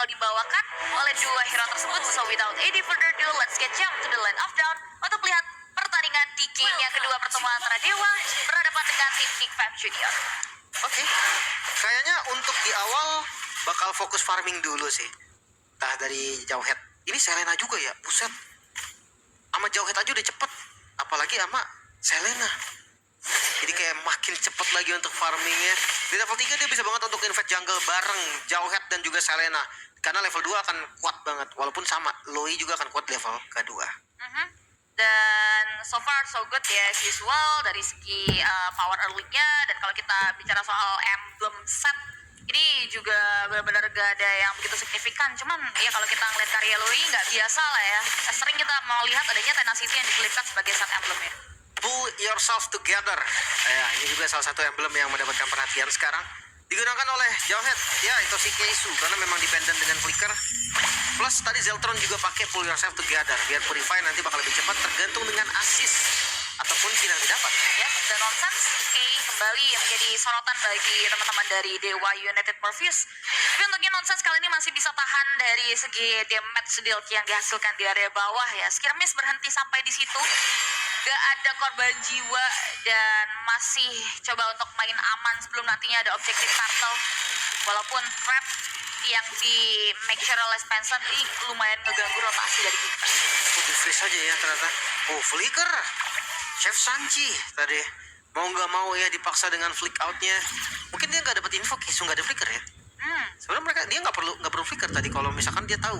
dibawakan oleh dua hero tersebut. So without any further ado, let's get jump to the land of down untuk lihat pertandingan di game yang kedua pertemuan antara Dewa berhadapan dengan tim Kick Fam Junior. Oke, kayaknya untuk di awal bakal fokus farming dulu sih. Entah dari Jauhead. Ini Selena juga ya, buset. Sama Jauhead aja udah cepet, apalagi sama Selena. Jadi kayak makin cepet lagi untuk farmingnya. Di level 3 dia bisa banget untuk invade jungle bareng Jauhead dan juga Selena. Karena level 2 akan kuat banget. Walaupun sama, Loi juga akan kuat level kedua. Dan so far so good ya, as usual dari segi power early-nya. Dan kalau kita bicara soal emblem set, ini juga benar-benar gak ada yang begitu signifikan. Cuman ya kalau kita ngeliat karya Loi nggak biasa lah ya. Sering kita melihat adanya Tenacity yang dikelipkan sebagai set emblemnya. Pull yourself together. Ya, ini juga salah satu emblem yang mendapatkan perhatian sekarang. Digunakan oleh Jauhead. Ya, itu si Keisu karena memang dependent dengan flicker. Plus tadi Zeltron juga pakai pull yourself together biar Purify nanti bakal lebih cepat tergantung dengan assist ataupun kill yang didapat. Yes, dan Nonsense kembali menjadi sorotan bagi teman-teman dari Dewa United Morpheus. Tapi untuknya Nonsense kali ini masih bisa tahan dari segi damage deal yang dihasilkan di area bawah ya. Skirmish berhenti sampai di situ. Gak ada korban jiwa dan masih coba untuk main aman sebelum nantinya ada objektif turtle. Walaupun trap yang di make sure oleh Spencer ini lumayan ngeganggu rotasi dari kita. Di freeze aja ya ternyata. Oh, flicker. Chef Sanji tadi mau nggak mau ya dipaksa dengan flick outnya. Mungkin dia nggak dapat info Keisu nggak ada flicker ya. Sebenarnya dia nggak perlu flicker tadi kalau misalkan dia tahu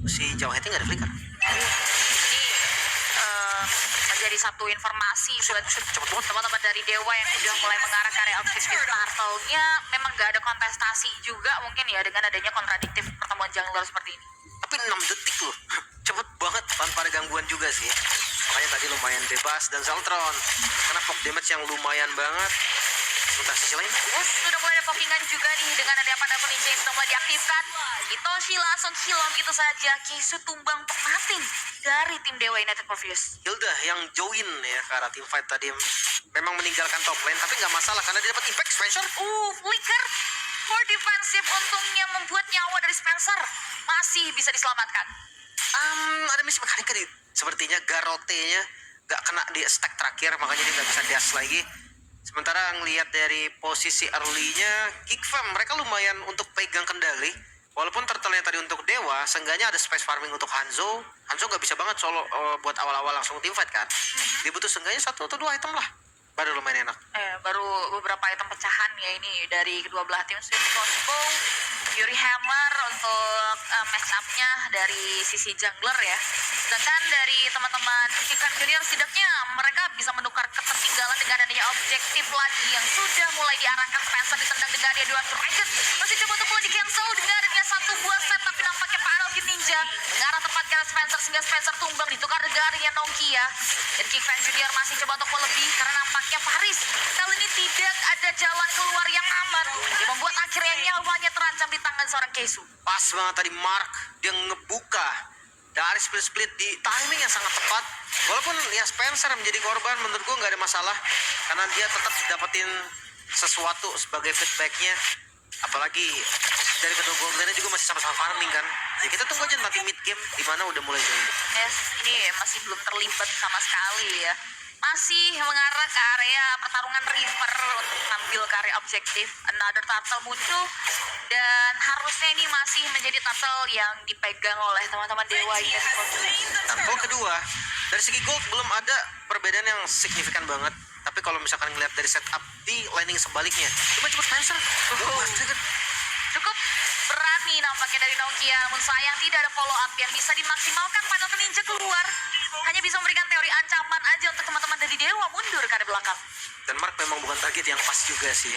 si Jauheadnya nggak ada flicker. Jadi satu informasi buat teman-teman dari Dewa yang sudah mulai mengarah ke area objektif turtle-nya. Memang gak ada kontestasi juga mungkin ya dengan adanya kontradiktif pertemuan jungler seperti ini. Tapi 6 detik loh, cepet banget tanpa ada gangguan juga sih. Makanya tadi lumayan bebas dan Zeltron karena poke damage yang lumayan banget. Sebentar sisi lain. Yes, sudah mulai ada pokingan juga nih dengan ada Pineapple Ninja yang sudah mulai diaktifkan. Hitoshi langsung hilang gitu saja. Keisu tumbang untuk nothing dari tim Dewa United Morpheus. Hilda yang join ya ke arah team fight tadi memang meninggalkan top lane tapi nggak masalah karena dia dapat impact Spencer. Flicker for defensive untungnya membuat nyawa dari Spencer masih bisa diselamatkan. Ada miss mekanik tadi. Sepertinya Garote-nya nggak kena di stack terakhir makanya dia nggak bisa dash lagi. Sementara ngelihat dari posisi early-nya Kick Fam mereka lumayan untuk pegang kendali. Walaupun turtle-nya tadi untuk Dewa, seenggaknya ada space farming untuk Hanzo. Hanzo nggak bisa banget solo buat awal-awal langsung team fight kan. Dia butuh seenggaknya 1 atau 2 item lah. Baru lumayan enak. Baru beberapa item pecahan ya ini dari kedua belah tim. Swift Crossbow, Fury Hammer untuk match up-nya dari sisi jungler ya. Sedangkan dari teman-teman Kikan Junior setidaknya mereka bisa menukar ketertinggalan dengan adanya objektif lagi yang sudah mulai diarahkan. Spencer ditendang dengan dia 2 Dragon. Masih coba untuk mulai di cancel dengan adanya 1 buah set tapi nampaknya Pineapple Ninja mengarah tepat ke arah Spencer sehingga Spencer tumbang ditukar dengan Nongkia. Dan Kikan Junior masih coba untuk melebih karena nampaknya Paris kali ini tidak ada jalan keluar yang aman yang membuat akhirnya nyawanya terancam di tangan seorang Keisu. Pas banget tadi Mark dia ngebuka dari split di timing yang sangat tepat. Walaupun ya Spencer menjadi korban menurut gue nggak ada masalah karena dia tetap dapetin sesuatu sebagai feedbacknya. Apalagi dari kedua goldennya juga masih sama-sama farming kan. Ya kita tunggu aja nanti mid game di mana udah mulai join. Yes, ini masih belum terlibat sama sekali ya. Masih mengarah ke area pertarungan river untuk mengambil karya objektif. Another turtle muncul dan harusnya ini masih menjadi turtle yang dipegang oleh teman-teman Dewa ini. Turtle kedua dari segi gold belum ada perbedaan yang signifikan banget. Tapi kalau misalkan ngeliat dari setup di landing sebaliknya, coba Spencer. Cukup berani nampaknya dari Nokia, namun sayang tidak ada follow up yang bisa dimaksimalkan. Pineapple Ninja keluar hanya bisa memberikan teori ancaman aja untuk teman-teman dari Dewa mundur ke arah belakang. Dan Mark memang bukan target yang pas juga sih.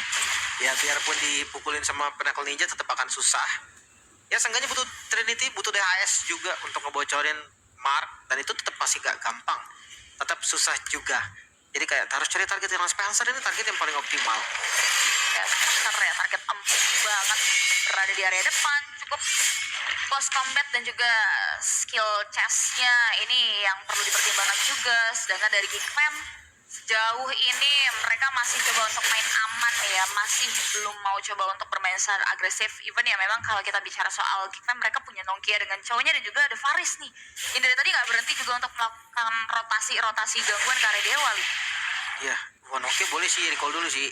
Ya biarpun dipukulin sama Pineapple Ninja tetap akan susah. Ya seenggaknya butuh Trinity, butuh DHS juga untuk ngebocorin Mark. Dan itu tetap masih gak gampang. Tetap susah juga. Jadi kayak harus cari target yang Spencer ini target yang paling optimal. Ya Spencer ya target empuk banget. Berada di area depan, cukup close combat dan juga skill chestnya ini yang perlu dipertimbangkan juga. Sedangkan dari Geek Fam sejauh ini mereka masih coba untuk main aman ya, masih belum mau coba untuk bermain secara agresif. Even ya memang kalau kita bicara soal kita mereka punya Nokia dengan cowoknya dan juga ada Faris nih yang dari tadi nggak berhenti juga untuk melakukan rotasi gangguan ke area Dewa. Li. Iya, One oke boleh sih recall dulu sih.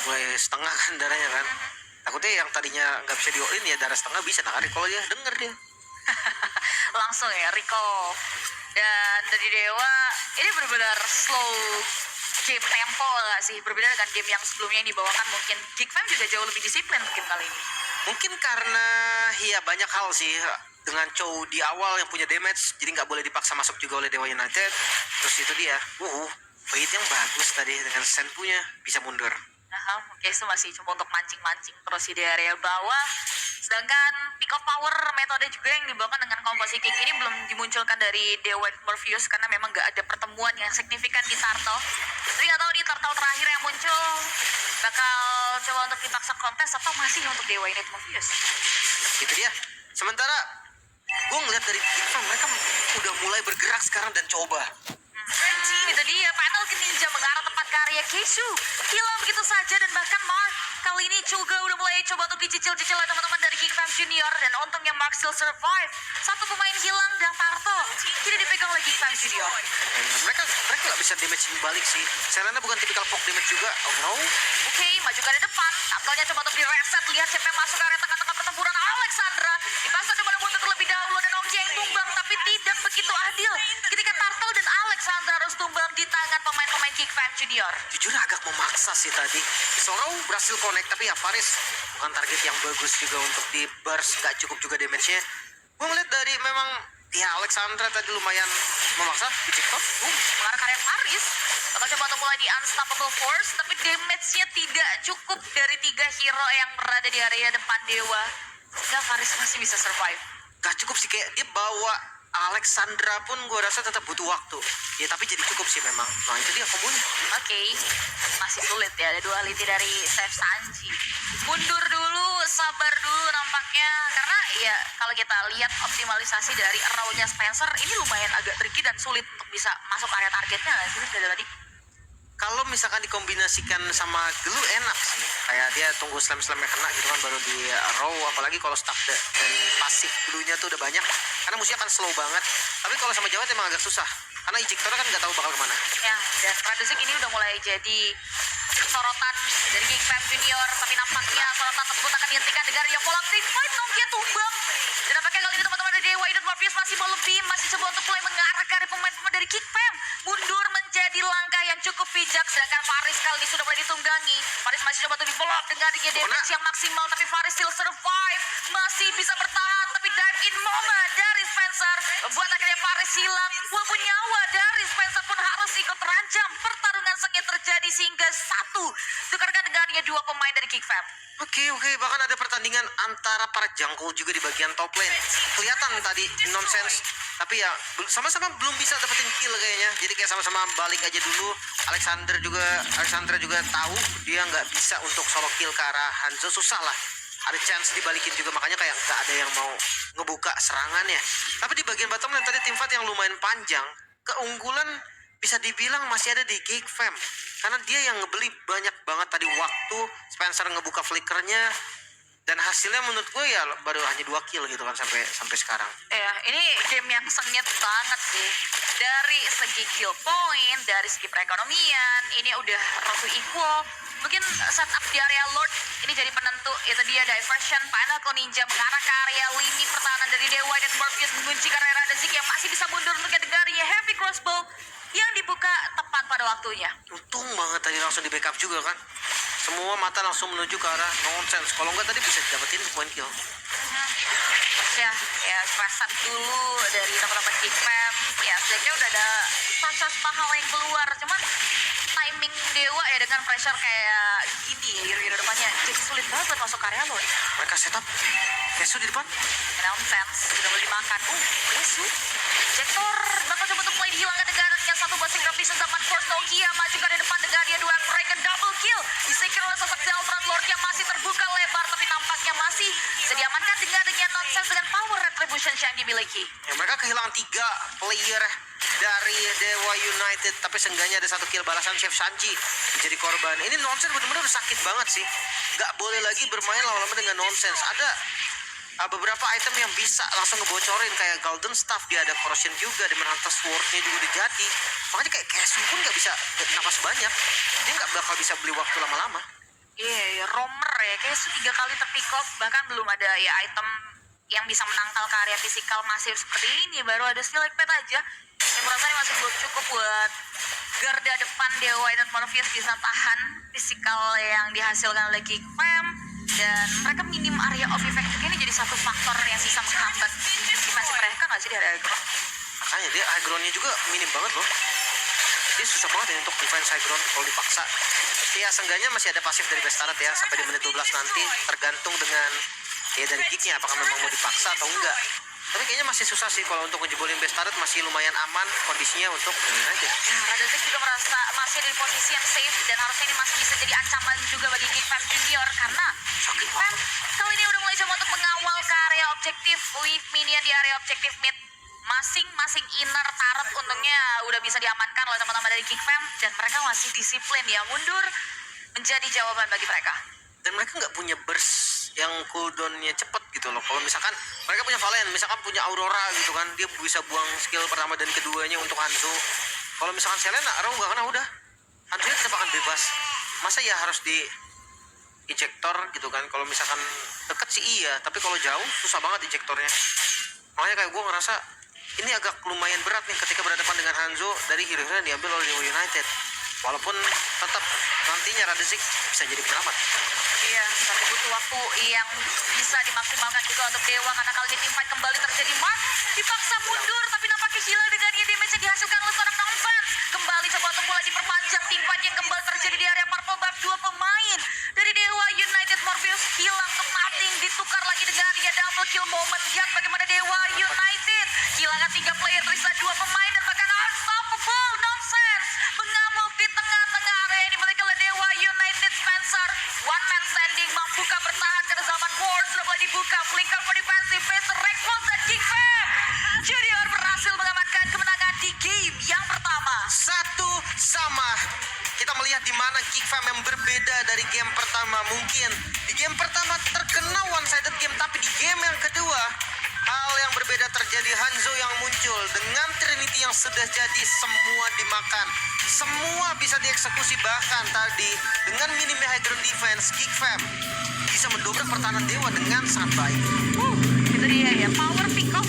Dimulai setengah kan darahnya kan. Takutnya yang tadinya nggak bisa di-all-in ya darah setengah bisa. Nah recall dia, denger dia. Langsung ya recall. Dan dari Dewa ini benar-benar slow game tempo gak sih? Berbeda dengan game yang sebelumnya yang dibawakan mungkin Geek Fam juga jauh lebih disiplin mungkin kali ini. Mungkin karena ya banyak hal sih dengan Chow di awal yang punya damage jadi nggak boleh dipaksa masuk juga oleh Dewa United. Terus itu dia, bait yang bagus tadi dengan senpunya bisa mundur. Nah, mungkin itu masih cuma untuk mancing-mancing terus di area bawah. Sedangkan pick of power metode juga yang dibawakan dengan komposisi kick ini belum dimunculkan dari Dewa Morpheus karena memang nggak ada pertemuan yang signifikan di Turtle. Tapi nggak tahu di Turtle terakhir yang muncul bakal coba untuk dipaksa kontes atau masih untuk Dewa United Morpheus. Itu dia. Sementara gue ngeliat dari Gifam mereka udah mulai bergerak sekarang dan coba. Itu dia, panel ke ninja mengarah tepat ke area Keishu. Hilang begitu saja dan bahkan Mark kali ini juga udah mulai coba untuk dicicil-cicil oleh teman-teman dari Geek Fam Junior. Dan untungnya Mark still survive. Satu pemain hilang dan Tarto kini dipegang oleh Geek Fam Junior. Mereka nggak bisa damage balik sih. Selena bukan tipikal poke damage juga. Oh no. Oke, maju ke depan. Tampilnya coba untuk di-reset. Lihat siapa yang masuk ke area tengah-tengah pertempuran. Alexandra dipaksa coba untuk terlebih dahulu dan Oki yang tumbang tapi tidak begitu adil. Ketika Turtle dan Alexandra harus tumbang di tangan pemain-pemain Geek Fam Junior. Jujur agak memaksa sih tadi. Sorrow berhasil connect tapi ya Faris bukan target yang bagus juga untuk di burst. Nggak cukup juga damage-nya. Gue ngeliat dari memang ya Alexandra tadi lumayan memaksa di TikTok. Mengarah ke area Faris. Bakal coba untuk mulai di Unstoppable Force tapi damage-nya tidak cukup dari 3 hero yang berada di area depan Dewa. Sehingga Faris masih bisa survive. Gak cukup sih, kayak dia bawa Alexandra pun gue rasa tetap butuh waktu. Ya tapi jadi cukup sih memang. Nah itu dia kombonya. Oke, masih sulit ya. Ada duality dari Chef Sanji. Mundur dulu, sabar dulu nampaknya. Karena ya kalau kita lihat optimalisasi dari arrow-nya Spencer ini lumayan agak tricky dan sulit untuk bisa masuk area targetnya nggak sih dari tadi? Kalau misalkan dikombinasikan sama glue enak sih. Kayak dia tunggu slam-slamnya kena gitu kan baru di row. Apalagi kalau stack dan pasif glue-nya tuh udah banyak. Karena musuhnya akan slow banget. Tapi kalau sama Jawet emang agak susah. Karena ejectornya kan nggak tahu bakal kemana. Ya, dan Radozik ini udah mulai jadi sorotan dari Geek Fam Junior. Tapi nampaknya sorotan tersebut akan dihentikan dengan yang pola free fight. Nokia tumbang. Dan nampaknya kali ini teman-teman dari Dewa United Morpheus masih mau lebih. Masih coba untuk mulai mengarah ke pemain-pemain dari Geek Fam. Mundur menjadi langkah yang cukup bijak. Sedangkan Faris kali ini sudah mulai ditunggangi. Faris masih coba untuk di-follow up dengan damage yang maksimal. Tapi Faris still survive. Masih bisa bertahan. Tapi dive in moment dari Spencer membuat akhirnya Faris hilang. Walaupun nyawa dari Spencer pun harus ikut terancam. Pertarungan sengit terjadi sehingga satu tukarkan dengannya 2 pemain dari Geek Fam. Oke, bahkan ada pertandingan antara para jangkau juga di bagian top lane. Kelihatan tadi nonsense, tapi ya sama-sama belum bisa dapetin kill kayaknya. Jadi kayak sama-sama balik aja dulu. Alexandra juga tahu dia nggak bisa untuk solo kill ke arah Hanzo, susah lah. Ada chance dibalikin juga, makanya kayak nggak ada yang mau ngebuka serangannya. Tapi di bagian bottom lane tadi tim fight yang lumayan panjang, keunggulan bisa dibilang masih ada di Geek Fam. Karena dia yang ngebeli banyak banget tadi waktu Spencer ngebuka flickernya. Dan hasilnya menurut gue ya baru hanya 2 kill gitu kan sampai sekarang. Ya, ini game yang sengit banget sih. Dari segi kill point, dari segi perekonomian, ini udah roughly equal. Mungkin setup di area Lord ini jadi penentu. Itu dia diversion, Pinnacle Ninja mengarah ke area lini pertahanan dari Dewa dan Morpheus mengunci ke area Radozik yang masih bisa mundur untuk dengarnya Heavy Crossbow yang dibuka tepat pada waktunya. Untung banget tadi langsung di backup juga kan. Semua mata langsung menuju ke arah nonsense. Kalau enggak tadi bisa dapetin point kill. Ya reset dulu dari teman-teman Geek Fam. Ya sebenarnya udah ada proses mahal yang keluar. Cuman timing Dewa ya dengan pressure kayak gini ya hero depannya jadi sulit banget buat masuk area Lord. Mereka setup Kesu di depan. Nonsense sudah boleh dimakan. Kesu Jektor bakal coba untuk mulai dihilangkan dengan yang satu basing revision zaman Force Nokia maju ke depan dengan dia 2 Dragon double kill disecure oleh sosok Zeltron Lord yang masih terbuka lebar tapi nampaknya masih bisa diamankan dengan nonsense dengan power retribution yang dimiliki. Ya mereka kehilangan 3 player dari Dewa United, tapi seenggaknya ada 1 kill balasan Chef Sanji menjadi korban. Ini nonsense bener-bener sakit banget sih. Gak boleh lagi bermain lama-lama dengan nonsense. Ada beberapa item yang bisa langsung ngebocorin kayak Golden Staff, dia ada corrosion juga, di Hunter Sword-nya juga udah jadi. Makanya kayak Kesu pun gak bisa napas banyak. Dia gak bakal bisa beli waktu lama-lama. Iya, Romer ya, kayak 3 kali terpick off, bahkan belum ada ya item yang bisa menangkal ke area fisikal masif seperti ini. Baru ada Snake Pet aja. Saya merasa ini masih belum cukup buat garda depan Dewa United Morpheus bisa tahan fisikal yang dihasilkan oleh Geek Fam. Dan mereka minim area of effect ini jadi satu faktor yang bisa menghambat defense mereka nggak sih di area ground? Makanya dia high ground-nya juga minim banget loh. Dia susah banget ya untuk defense high ground kalau dipaksa. Ya seenggaknya masih ada pasif dari Bestaret ya sampai di menit 12 nanti, tergantung dengan ya dari geeknya apakah memang mau dipaksa atau enggak. Tapi kayaknya masih susah sih kalau untuk ngejebolin Bestaret, masih lumayan aman kondisinya untuk United. Nah, Radosik juga merasa masih ada di posisi yang safe dan harusnya ini masih bisa jadi ancaman juga bagi Geek Fam Junior karena Geek Fam kali ini udah mulai coba untuk mengawal ke area objektif with minion di area objektif mid. Masing-masing inner turret untungnya udah bisa diamankan oleh teman-teman dari Geek Fam dan mereka masih disiplin ya, mundur menjadi jawaban bagi mereka. Dan mereka nggak punya burst yang cooldownnya cepet gitu loh. Kalau misalkan mereka punya Valen, misalkan punya Aurora gitu kan, dia bisa buang skill pertama dan keduanya untuk Hanzo. Kalau misalkan Selena, Raw nggak kena udah, Hanzo-nya tetap akan bebas. Masa ya harus di ejector gitu kan? Kalau misalkan deket sih iya, tapi kalau jauh susah banget ejectornya. Makanya kayak gue ngerasa ini agak lumayan berat nih ketika berhadapan dengan Hanzo dari hero-hero yang diambil oleh Dewa United. Walaupun tetap nantinya Radzik bisa jadi penyelamat. Iya, tapi butuh waktu yang bisa dimaksimalkan juga untuk Dewa karena kali ini teamfight kembali terjadi. Mark dipaksa mundur tapi nampaknya hilang dengan damage yang dihasilkan oleh seorang non-fans. Kembali coba untuk mulai diperpanjang teamfight yang kembali terjadi di area purple buff. 2 pemain dari Dewa United Morpheus hilang ke mating, ditukar lagi dengan dia double kill moment. Lihat bagaimana Dewa United kehilangan 3 player, tersisa 2 pemain dan bahkan unstoppable nonsense mengamuk di tengah-tengah area ini mereka Dewa United. Spencer one man standing mampukah bertahan karena zaman war sudah mulai dibuka. Flicker for defensive base Rekmos dan Geek Fam Junior berhasil mengamankan kemenangan di game yang pertama. 1-1. Kita melihat di mana Geek Fam yang berbeda dari game pertama. Mungkin di game pertama terkena one sided game, tapi di game yang kedua hal yang berbeda terjadi. Hanzo yang muncul dengan Trinity yang sudah jadi, semua dimakan, semua bisa dieksekusi. Bahkan tadi dengan minimnya high ground defense, Geek Fam bisa mendobrak pertahanan Dewa dengan sangat baik. Itu dia ya, power pick off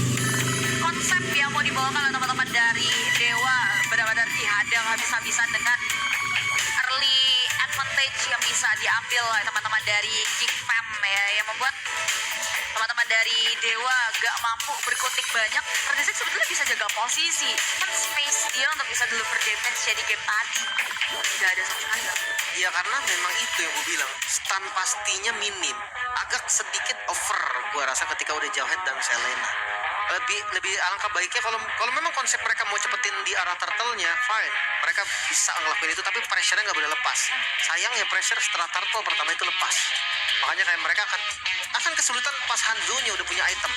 konsep yang mau dibawakan oleh teman-teman dari Dewa benar-benar dihadang habis-habisan dengan early advantage yang bisa diambil oleh teman-teman dari Geek Fam ya, yang membuat teman-teman dari Dewa gak mampu berkutik banyak. Radzik sebetulnya bisa jaga posisi, kan space dia untuk bisa deliver damage jadi game tadi gak ada sama sekali. Ya karena memang itu yang gue bilang, stun pastinya minim, agak sedikit over gue rasa ketika udah Jawhead dan Selena. Lebih alangkah baiknya kalau memang konsep mereka mau cepetin di arah turtle-nya, fine, mereka bisa ngelakuin itu, tapi pressure-nya nggak boleh lepas. Sayangnya pressure setelah turtle pertama itu lepas, makanya kayak mereka akan kesulitan pas Hanzo-nya udah punya item.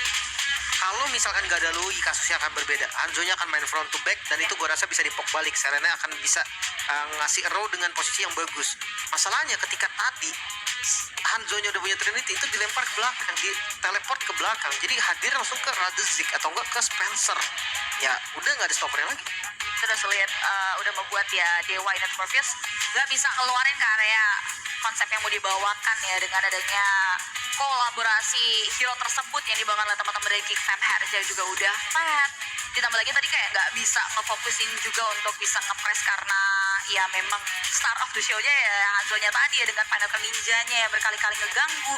Kalau misalkan gak ada Lui, kasusnya akan berbeda. Hanzo-nya akan main front to back dan itu gue rasa bisa dipok balik. Selena akan bisa ngasih row dengan posisi yang bagus. Masalahnya ketika tadi Hanzo-nya udah punya Trinity, itu dilempar ke belakang, di teleport ke belakang, jadi hadir langsung ke Radzik atau enggak ke Spencer. Ya udah nggak ada stoppernya lagi. Sudah sulit, udah membuat ya Dewa United Morpheus gak bisa keluarin ke area konsep yang mau dibawakan ya, dengan adanya kolaborasi hero tersebut yang dibawakan oleh teman-teman dari Geek Fam. Harusnya juga udah flat, ditambah lagi tadi kayak nggak bisa ngefokusin juga untuk bisa ngepress karena ya memang star of the show-nya ya Hanzo-nya tadi ya, dengan Final Ninja-nya yang berkali-kali ngeganggu,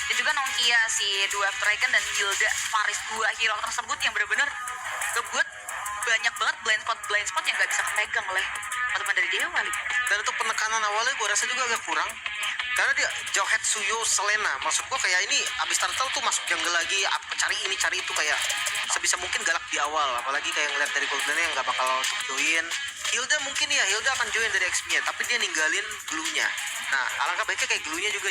dan juga Nongkia si Dwarf Dragon dan Hilda Faris, 2 hero tersebut yang benar-benar ngebuat banyak banget blind spot yang nggak bisa kepegang oleh teman-teman dari Dewa. Dan untuk penekanan awalnya gue rasa juga agak kurang, karena dia Jawhead, Suyo, Selena, maksud gue kayak ini abis turtle tuh masuk jungle lagi, cari ini cari itu, kayak sebisa mungkin galak di awal. Apalagi kayak ngeliat dari Golden yang gak bakal join. Hilda mungkin ya, Hilda akan join dari XP-nya, tapi dia ninggalin glue-nya. Nah alangkah baiknya kayak glue-nya juga